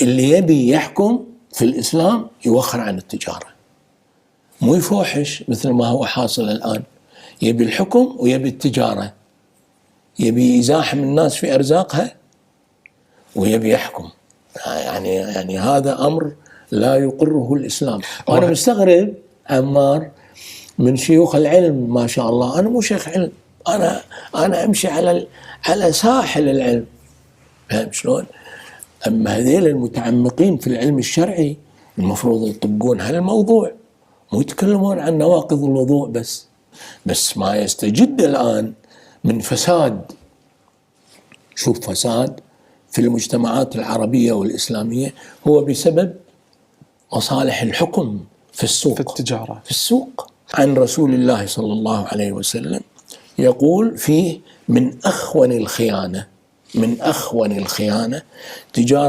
اللي يبي يحكم في الإسلام يوخر عن التجارة، مو يفوحش مثل ما هو حاصل الآن، يبي الحكم ويبي التجارة، يبي يزاحم الناس في أرزاقها ويبي يحكم. يعني هذا أمر لا يقره الإسلام. وأنا مستغرب عمار من شيوخ العلم، ما شاء الله. أنا مو شيخ علم، أنا أمشي على ساحل العلم، فاهم شلون؟ أما هذيل المتعمقين في العلم الشرعي المفروض يطبقون هالموضوع، مو يتكلمون عن نواقض الوضوء بس ما يستجد الآن من فساد. شوف فساد في المجتمعات العربية والإسلامية هو بسبب مصالح الحكم في السوق، في التجارة، في السوق. عن رسول الله صلى الله عليه وسلم يقول فيه: من أخون الخيانة تجارة